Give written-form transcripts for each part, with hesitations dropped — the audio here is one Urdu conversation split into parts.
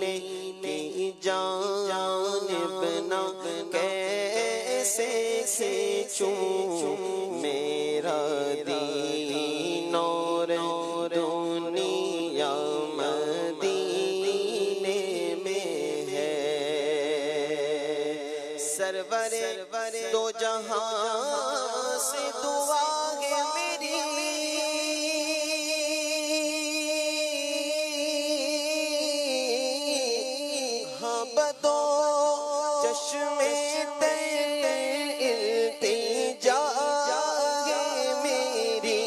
کی جانب نہ کیسے کھینچوں میرا دین اور دنیا مدینے میں ہے سرور دو جہاں سے دعا ہے میری ہاں بدو چشمے التجا ہے میری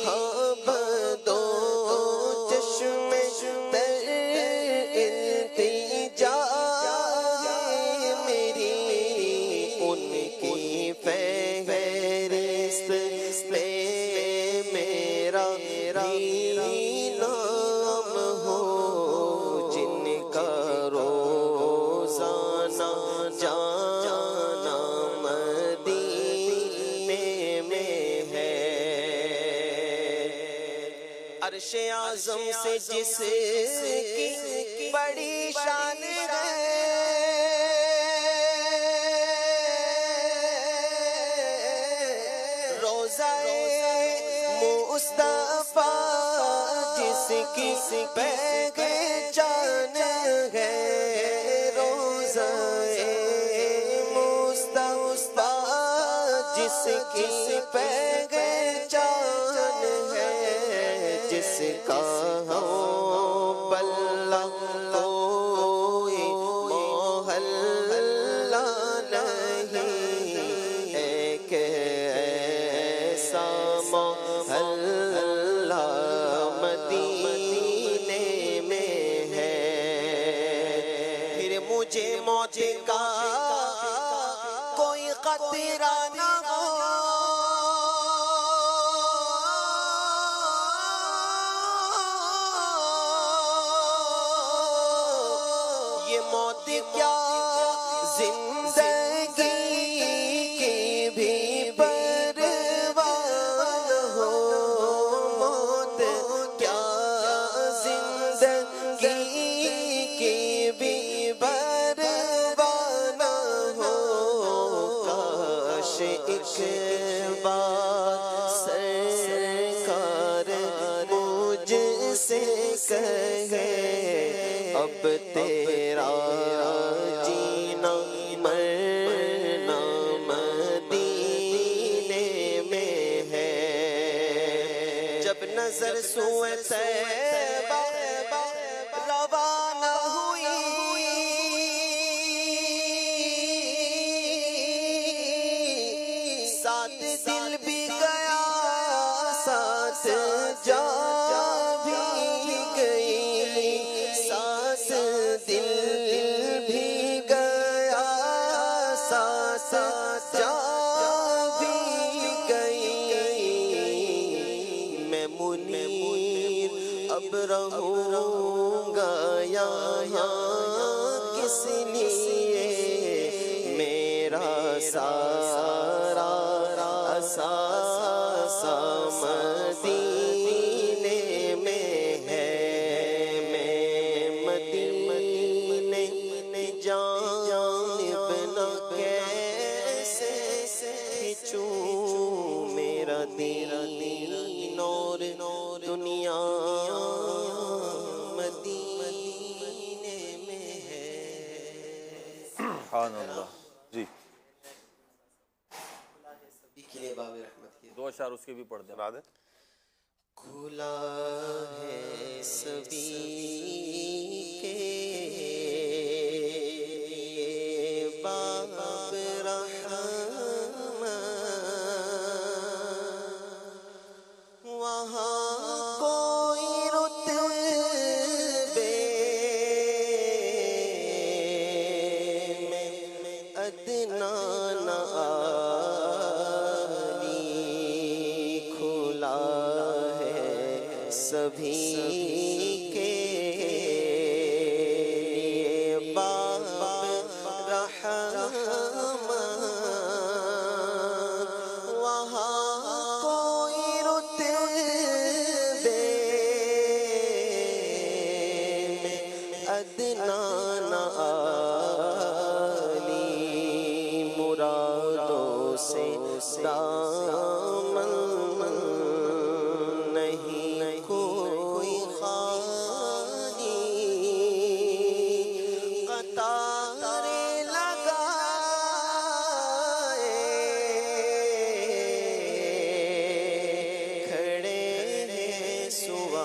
ہاں بدو چشمے التجا ہے میری ان کی فہرست میں میرا بھی نام ہو جن کا روزانہ جانا مدینے میں ہے عرش اعظم سے جس کی بڑی شان ہے مصطفیٰ جس کی پہچان ہے روضہ مصطفیٰ جس کی پہچان ہے جس کا بلہ کوئی محلہ نہیں ایک ایسا محلہ مدینے میں ہے پھر مجھے موت کا کوئی خطرہ نہ ہو یہ موت کیا زندگی کی بھی پروان ہو موت کیا زندگی کی بھی پروان ہو کاش ایک بار سرکار مجھ سے کہے اب تیرا جینا مرنا مدینے میں ہے جب نظر سوئے طیبہ روانہ ہوئی ساتھ دل بھی گیا ساتھ جان بھی گئی ساتھ دل بھی گیا ساتھ جان بھی گئی میں منیر اب رہوں گا یہاں کس لیے میرا سارا سا مدینے میں ہے میں مدینے جانب نہ کیسے کھینچوں میرا دین اور دنیا مدینے میں ہے سبحان اللہ جی دو اشعار اس کے بھی پڑھ دیں بعد کھلا ہے سبھی کے باب رحمت وہاں کوئی رتبے میں ادنا نہ سبھی کے باب رحمت وہاں کوئی رتبے میں ادنان عالی مرادوں سے دامن نہیں کوئی خالی قطارے لگائے کھڑے ہیں سوالی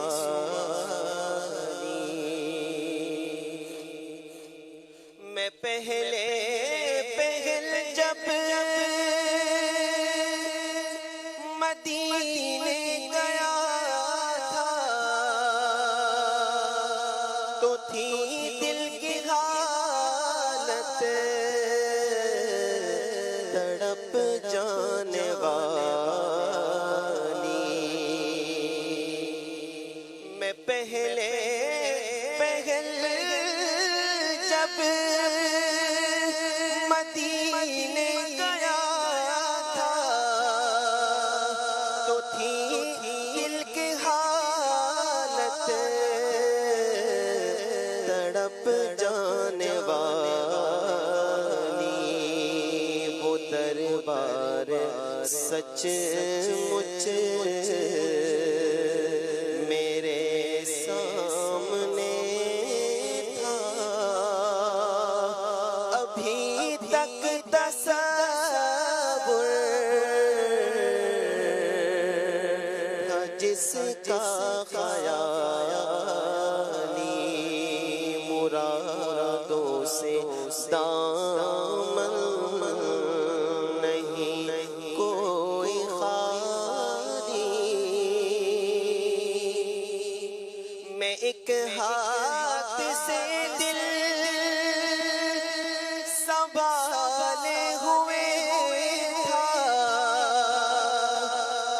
میں پہلے جب مدینے گیا تھا تو تھی دل کی حالت تڑپ جانے والی میں پہل جب مدینے گیا تھا تو تھی دل کی حالت تڑپ جانے والی وہ دربار سچ مچ میرے سامنے تھا ابھی تک تصور تھا جس کا خیالی مرادوں سے دامن نہیں کوئی خالی میں ایک ہاتھ سے دل سنبھالے ہوئے تھا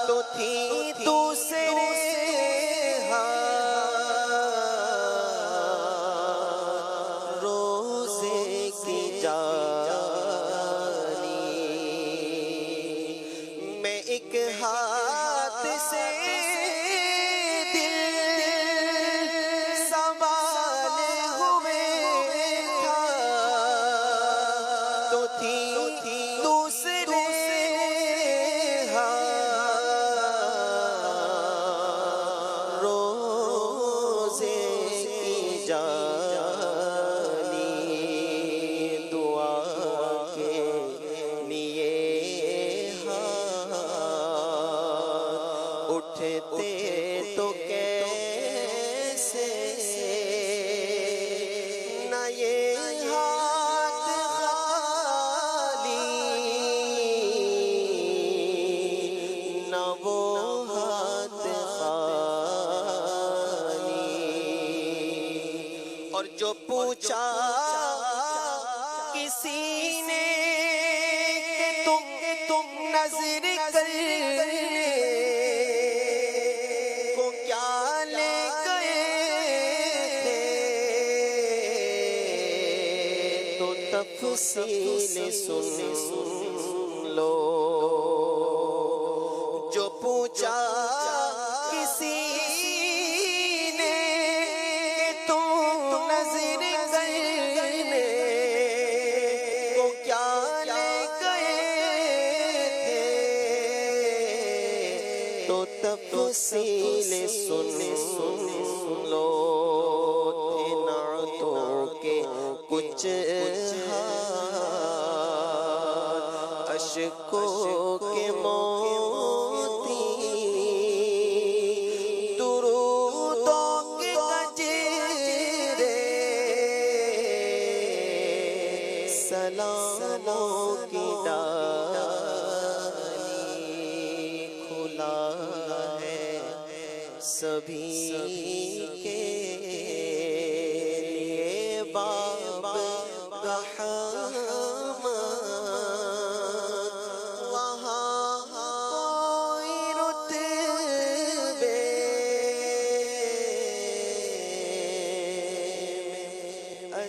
تو تھی دوسرے ہاتھ روزے کی جالی میں ایک ہاتھ سے دل سنبھالے ہوئے تھا تو تھی دوسرے ہاتھ روزے کی جالی دعا کے لیے ہاتھ اٹھتے تو کیسے نہ یہ ہاتھ خالی نہ وہ ہاتھ خالی اور جو پوچھا کسی نے کہ تم نظر کرنے کو کیا لے گئے تھے تو تفصیل سن لو جو پوچھا کسی نے کہ تم نظر کرنے کو کیا لے گئے تھے تو تفصیل سن لو تھے نعتوں کے کچھ ہاتھ اشکوں کے موتی درودوں کے گجرے سلاموں کی ڈالی کھلا ہے سبھی کے لیے باب رحمت وہاں کوئی رتبے میں